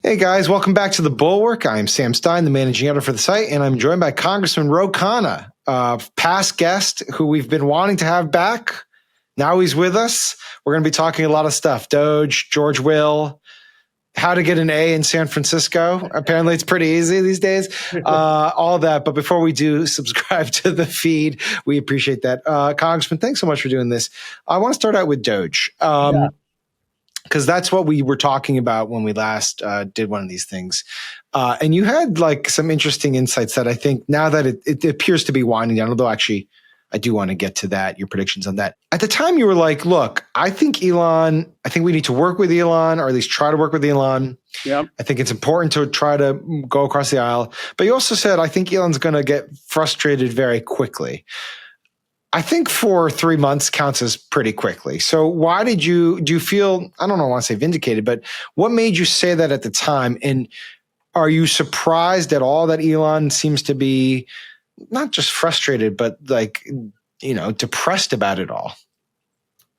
Hey guys, welcome back to the Bulwark. I'm Sam Stein, the managing editor for the site, and I'm joined by Congressman Khanna, past guest who we've been wanting to have back. Now he's with us. We're going to be talking a lot of stuff: Doge, George Will, how to get an A in San Francisco. Apparently, it's pretty easy these days. All that. But before we do, subscribe to the feed. We appreciate that, Congressman. Thanks so much for doing this. I want to start out with Doge. Because that's what we were talking about when we last did one of these things. And you had like some interesting insights that I think now that it appears to be winding down, although actually I do want to get to that, your predictions on that. At the time you were like, look, I think we need to work with Elon, or at least try to work with Elon. Yep. I think it's important to try to go across the aisle. But you also said, I think Elon's going to get frustrated very quickly. I think for 3 months counts as pretty quickly. So why do you feel, I don't know, I want to say vindicated, but what made you say that at the time? And are you surprised at all that Elon seems to be not just frustrated, but depressed about it all?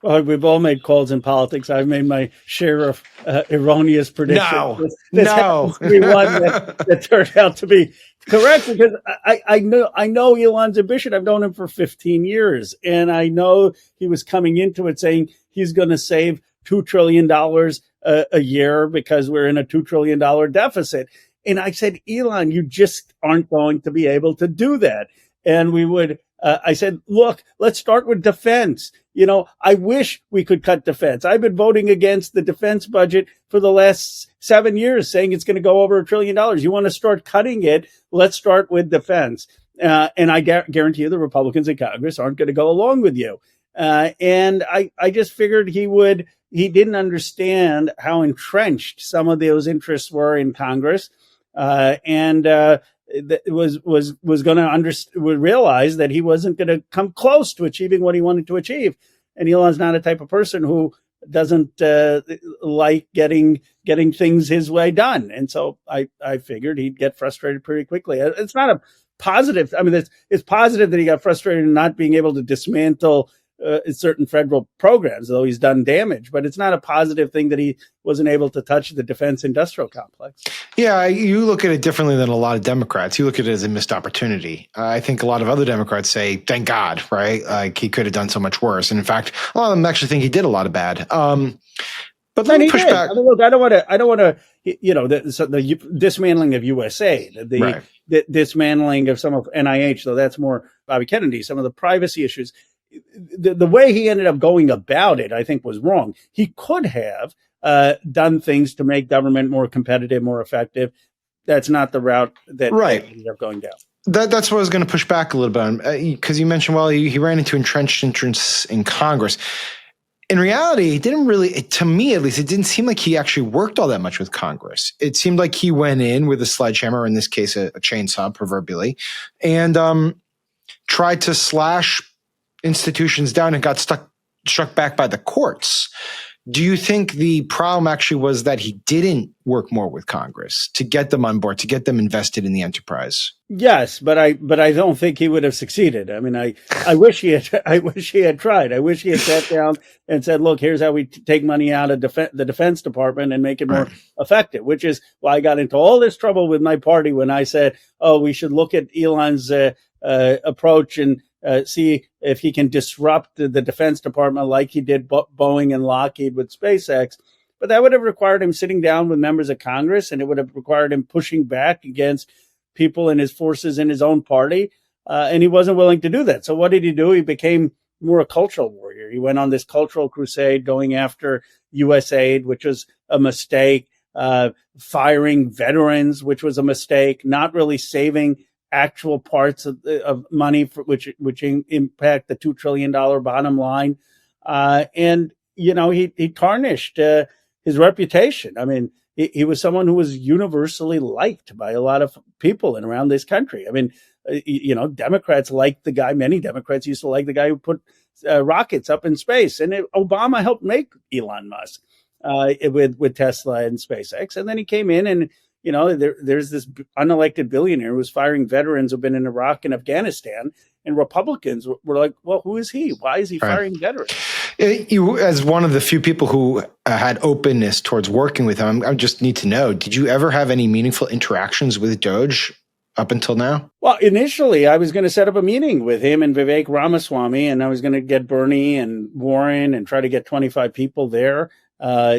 Well, we've all made calls in politics. I've made my share of erroneous predictions. No. That turned out to be correct, because I know Elon's ambition. I've known him for 15 years, and I know he was coming into it saying he's going to save $2 trillion a year because we're in a $2 trillion deficit. And I said, Elon, you just aren't going to be able to do that. And I said, look, let's start with defense. I wish we could cut defense. I've been voting against the defense budget for the last 7 years, saying it's going to go over $1 trillion. You want to start cutting it? Let's start with defense. And I guarantee you the Republicans in Congress aren't going to go along with you. And I just figured he didn't understand how entrenched some of those interests were in Congress. Was going to realize that he wasn't going to come close to achieving what he wanted to achieve. And Elon's not a type of person who doesn't like getting things his way done. And so I figured he'd get frustrated pretty quickly. It's not a positive. I mean, it's positive that he got frustrated in not being able to dismantle certain federal programs, though he's done damage. But it's not a positive thing that he wasn't able to touch the defense industrial complex. Yeah, you look at it differently than a lot of Democrats. You look at it as a missed opportunity. I think a lot of other Democrats say, thank God, right? Like he could have done so much worse. And in fact, a lot of them actually think he did a lot of bad. But let me push back. I mean, look, I don't want to, the dismantling of USAID, the dismantling of some of NIH, though that's more Bobby Kennedy, some of the privacy issues. The way he ended up going about it, I think, was wrong. He could have done things to make government more competitive, more effective. That's not the route that he ended up going down. That's what I was going to push back a little bit on, because you mentioned, he ran into entrenched interests in Congress. In reality, it didn't really, to me at least, it didn't seem like he actually worked all that much with Congress. It seemed like he went in with a sledgehammer, in this case, a chainsaw, proverbially, and tried to slash institutions down and got struck back by the courts. Do you think the problem actually was that he didn't work more with Congress to get them on board, to get them invested in the enterprise? Yes, but I don't think he would have succeeded. I mean, I wish he had tried. I wish he had sat down and said, look, here's how we take money out of the Defense Department and make it more effective, which is why I got into all this trouble with my party when I said, we should look at Elon's approach and see if he can disrupt the Defense Department like he did Boeing and Lockheed with SpaceX. But that would have required him sitting down with members of Congress, and it would have required him pushing back against people in his forces in his own party. And he wasn't willing to do that. So what did he do? He became more a cultural warrior. He went on this cultural crusade going after USAID, which was a mistake, firing veterans, which was a mistake, not really saving actual parts of money which impact the $2 trillion bottom line. And, he tarnished his reputation. I mean, he was someone who was universally liked by a lot of people in around this country. I mean, Democrats liked the guy. Many Democrats used to like the guy who put rockets up in space. And Obama helped make Elon Musk with Tesla and SpaceX. And then he came in and, there's this unelected billionaire who's firing veterans who've been in Iraq and Afghanistan, and Republicans were like, well, who is he? Why is he firing veterans? You, as one of the few people who had openness towards working with him, I just need to know, did you ever have any meaningful interactions with Doge up until now? Well, initially, I was going to set up a meeting with him and Vivek Ramaswamy, and I was going to get Bernie and Warren and try to get 25 people there.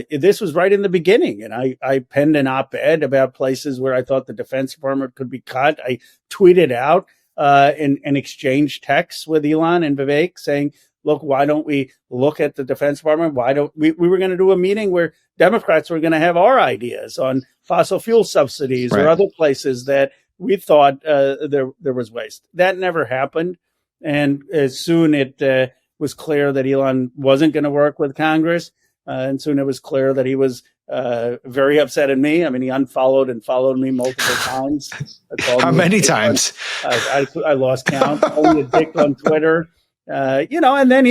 This was right in the beginning, and I penned an op-ed about places where I thought the Defense Department could be cut. I tweeted out and exchanged texts with Elon and Vivek saying, look, why don't we look at the Defense Department? Why don't we were going to do a meeting where Democrats were going to have our ideas on fossil fuel subsidies or other places that we thought there was waste. That never happened. And as soon it was clear that Elon wasn't going to work with Congress, and soon it was clear that he was very upset at me. I mean, he unfollowed and followed me multiple times. How many times? I lost count. Only a dick on Twitter. And then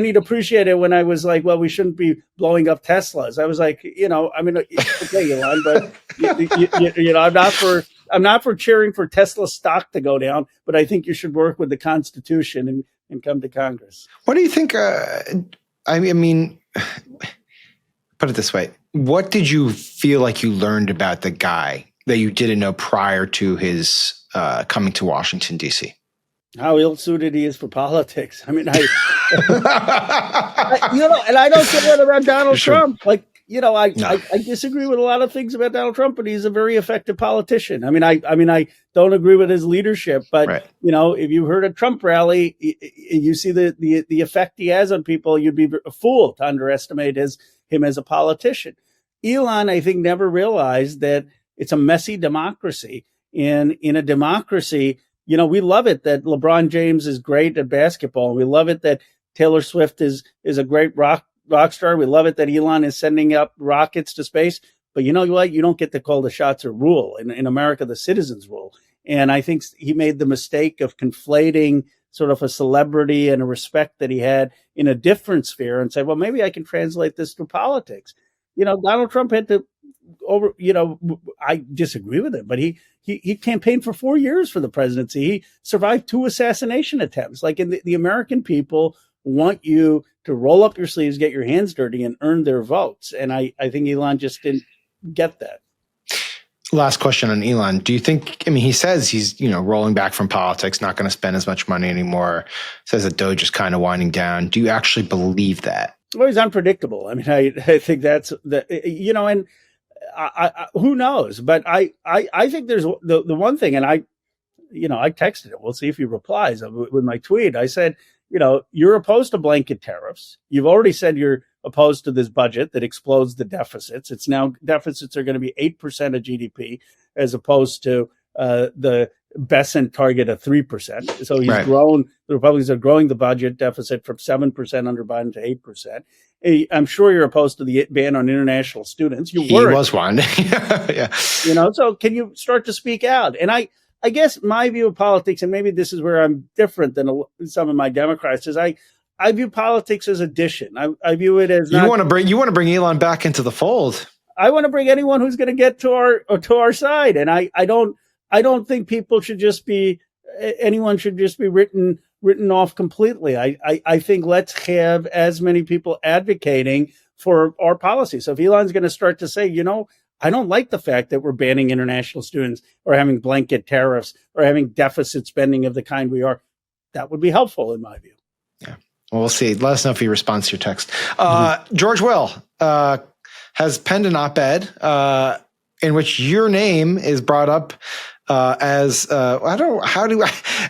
he'd appreciate it when I was like, well, we shouldn't be blowing up Teslas. I was like, okay, Elon, but I'm not for cheering for Tesla stock to go down, but I think you should work with the Constitution and come to Congress. What do you think? I mean, put it this way. What did you feel like you learned about the guy that you didn't know prior to his coming to Washington, D.C.? How ill-suited he is for politics. I mean, and I don't say that about Donald Trump. Like, I disagree with a lot of things about Donald Trump, but he's a very effective politician. I mean, I don't agree with his leadership, but if you heard a Trump rally, you see the effect he has on people. You'd be a fool to underestimate him as a politician. Elon, I think, never realized that it's a messy democracy. And in a democracy, we love it that LeBron James is great at basketball. We love it that Taylor Swift is a great rock star. We love it that Elon is sending up rockets to space. But you know what? You don't get to call the shots or rule. In America, the citizens rule. And I think he made the mistake of conflating sort of a celebrity and a respect that he had in a different sphere and said, well, maybe I can translate this to politics. Donald Trump had to I disagree with him, but he campaigned for 4 years for the presidency. He survived 2 assassination attempts. Like, the American people want you to roll up your sleeves, get your hands dirty, and earn their votes. And I think Elon just didn't get that. Last question on Elon. Do you think, he says he's, rolling back from politics, not going to spend as much money anymore, says that Doge is kind of winding down. Do you actually believe that? Well, he's unpredictable. I mean, I think that's and I who knows? But I think there's the one thing, and I texted him. We'll see if he replies with my tweet. I said, you're opposed to blanket tariffs. You've already said you're opposed to this budget that explodes the deficits. It's now deficits are going to be 8% of GDP as opposed to the Besant target of 3%. So he's grown. The Republicans are growing the budget deficit from 7% under Biden to 8%. I'm sure you're opposed to the ban on international students. He was one. Yeah. So can you start to speak out? And I guess my view of politics, and maybe this is where I'm different than some of my Democrats, is I view politics as addition. I view it as you want to bring Elon back into the fold. I want to bring anyone who's going to get to our side, and I don't think anyone should just be written off completely. I think let's have as many people advocating for our policy. So if Elon's going to start to say, I don't like the fact that we're banning international students or having blanket tariffs or having deficit spending of the kind we are, that would be helpful in my view. Yeah. Well, we'll see. Let us know if he responds to your text. George Will has penned an op-ed in which your name is brought up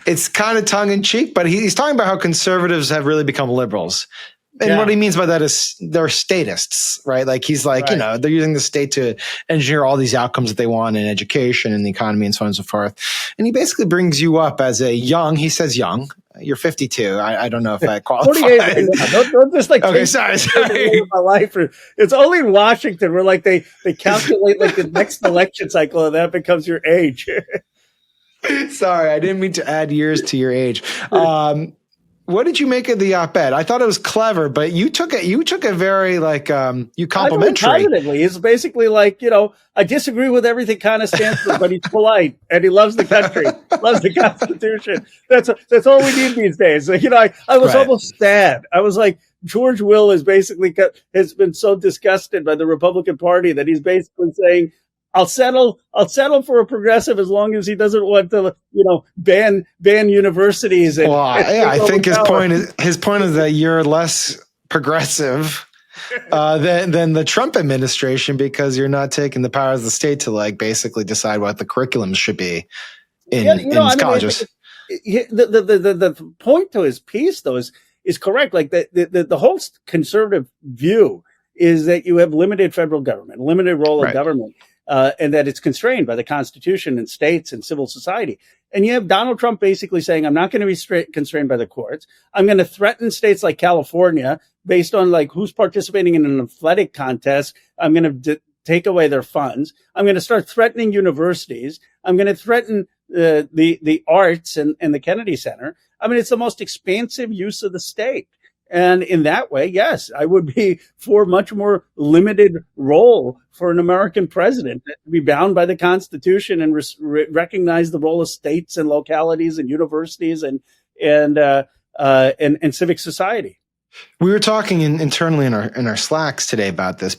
it's kind of tongue in cheek, but he's talking about how conservatives have really become liberals. And what he means by that is they're statists, right? Like he's like, they're using the state to engineer all these outcomes that they want in education and the economy and so on and so forth. And he basically brings you up as he says young. You're 52. I don't know if that qualifies. 48. Don't just okay, sorry. My life. It's only in Washington where like they calculate like the next election cycle and that becomes your age. Sorry, I didn't mean to add years to your age. What did you make of the op-ed? I thought it was clever, but you took it. You took it very you complimentary. Positively, it's basically like, I disagree with everything Khanna stands for, but he's polite and he loves the country, loves the Constitution. That's all we need these days. I was almost sad. I was like, George Will has been so disgusted by the Republican Party that he's basically saying, I'll settle for a progressive as long as he doesn't want to, ban universities. I think his point is that you're less progressive than the Trump administration because you're not taking the power of the state to basically decide what the curriculums should be in colleges. The point to his piece though is correct. Like the whole conservative view is that you have limited federal government, limited role of government. And that it's constrained by the Constitution and states and civil society. And you have Donald Trump basically saying, I'm not going to be constrained by the courts. I'm going to threaten states like California based on who's participating in an athletic contest. I'm going to take away their funds. I'm going to start threatening universities. I'm going to threaten the arts and the Kennedy Center. I mean, it's the most expansive use of the state. And in that way, yes, I would be for much more limited role for an American president to be bound by the Constitution and recognize the role of states and localities and universities and civic society. We were talking internally in our Slacks today about this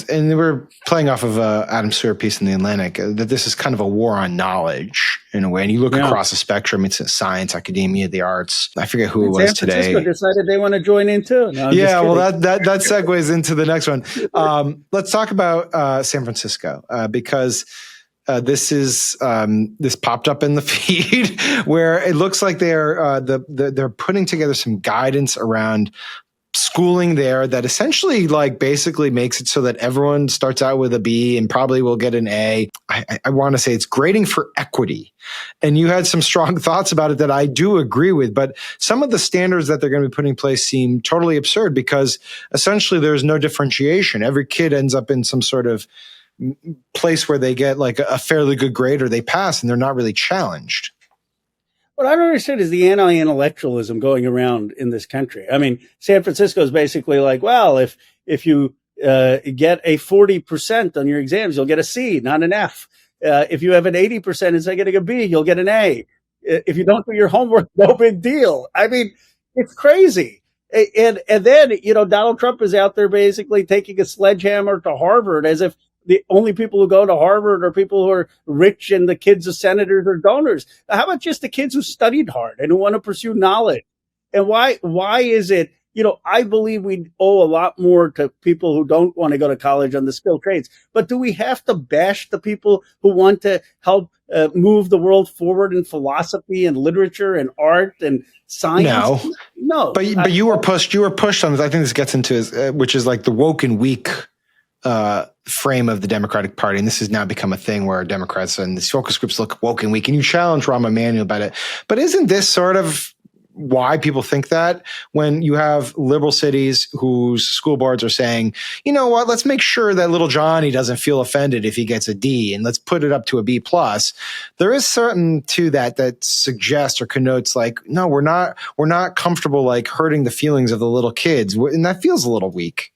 and we were playing off of Adam Sawyer piece in The Atlantic that this is kind of a war on knowledge in a way. And you look across the spectrum, it's science, academia, the arts. I forget who it was today. San Francisco decided they want to join in too. No, that segues into the next one. Let's talk about San Francisco because this popped up in the feed where it looks like they're putting together some guidance around schooling there that essentially basically makes it so that everyone starts out with a B and probably will get an A. I want to say it's grading for equity. And you had some strong thoughts about it that I do agree with, but some of the standards that they're going to be putting in place seem totally absurd because essentially there's no differentiation. Every kid ends up in some sort of place where they get a fairly good grade or they pass and they're not really challenged. What I don't understand is the anti-intellectualism going around in this country. I mean, San Francisco is basically if you get a 40% on your exams, you'll get a C, not an F. If you have an 80% instead of getting a B, you'll get an A. If you don't do your homework, no big deal. I mean, it's crazy. And then, Donald Trump is out there basically taking a sledgehammer to Harvard as if the only people who go to Harvard are people who are rich and the kids of senators or donors. How about just the kids who studied hard and who want to pursue knowledge? And why is it, I believe we owe a lot more to people who don't want to go to college on the skilled trades. But do we have to bash the people who want to help move the world forward in philosophy and literature and art and science? No. But you were pushed on this. I think this gets into which is the woke and weak frame of the Democratic Party. And this has now become a thing where Democrats and these focus groups look woke and weak, and you challenge Rahm Emanuel about it. But isn't this sort of why people think that when you have liberal cities whose school boards are saying, you know what, let's make sure that little Johnny doesn't feel offended if he gets a D and let's put it up to a B plus. There is certain to that suggests or connotes no, we're not comfortable hurting the feelings of the little kids. And that feels a little weak.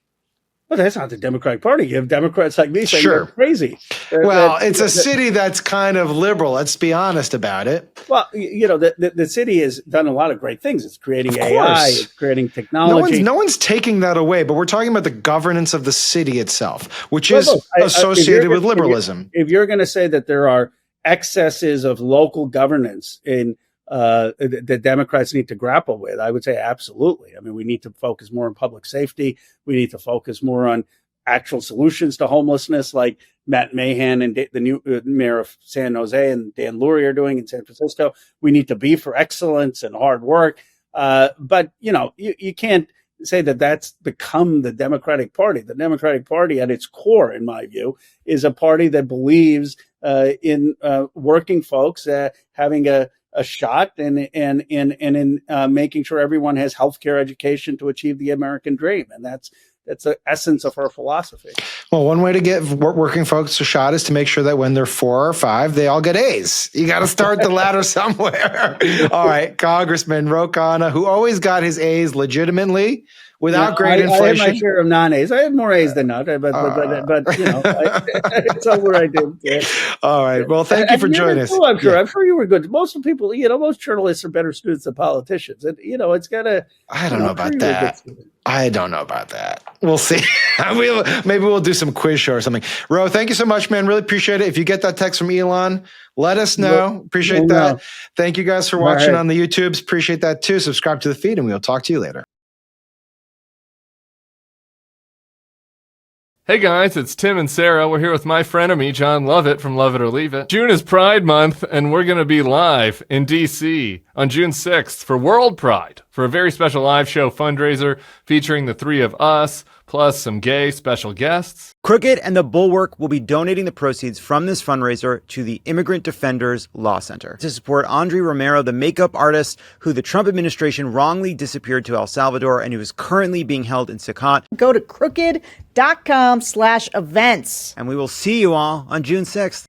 But that's not the Democratic Party. You have Democrats like me saying you're crazy. It's a city that's kind of liberal. Let's be honest about it. Well, the city has done a lot of great things. It's creating AI. It's creating technology. No one's taking that away, but we're talking about the governance of the city itself, which is associated with liberalism. If you're going to say that there are excesses of local governance in that Democrats need to grapple with, I would say absolutely. I mean, we need to focus more on public safety. We need to focus more on actual solutions to homelessness, like Matt Mahan and the new mayor of San Jose and Dan Lurie are doing in San Francisco. We need to be for excellence and hard work. But, you can't say that that's become the Democratic Party. The Democratic Party at its core, in my view, is a party that believes in working folks having a shot and in making sure everyone has healthcare education to achieve the American dream. And that's That's the essence of our philosophy. Well, one way to get working folks a shot is to make sure that when they're 4 or 5, they all get A's. You got to start the ladder somewhere. All right, Congressman Ro Khanna, who always got his A's legitimately without great inflation. I had my share of non-A's. I had more A's than not, but it's all where I did. Yeah. All right. Well, thank you for joining us. I'm sure you were good. Most of people, most journalists are better students than politicians. And, it's got to. I don't know about that. I don't know about that. We'll see. Maybe we'll do some quiz show or something. Ro, thank you so much, man. Really appreciate it. If you get that text from Elon, let us know. Appreciate that. Thank you guys for watching on the YouTubes. Appreciate that too. Subscribe to the feed and we'll talk to you later. Hey guys, it's Tim and Sarah. We're here with my frenemy, John Lovett from Love It or Leave It. June is Pride Month, and we're going to be live in D.C. on June 6th for World Pride for a very special live show fundraiser featuring the three of us, plus some gay special guests. Crooked and the Bulwark will be donating the proceeds from this fundraiser to the Immigrant Defenders Law Center to support Andre Romero, the makeup artist who the Trump administration wrongly disappeared to El Salvador and who is currently being held in Sakat. Go to crooked.com/events. And we will see you all on June 6th.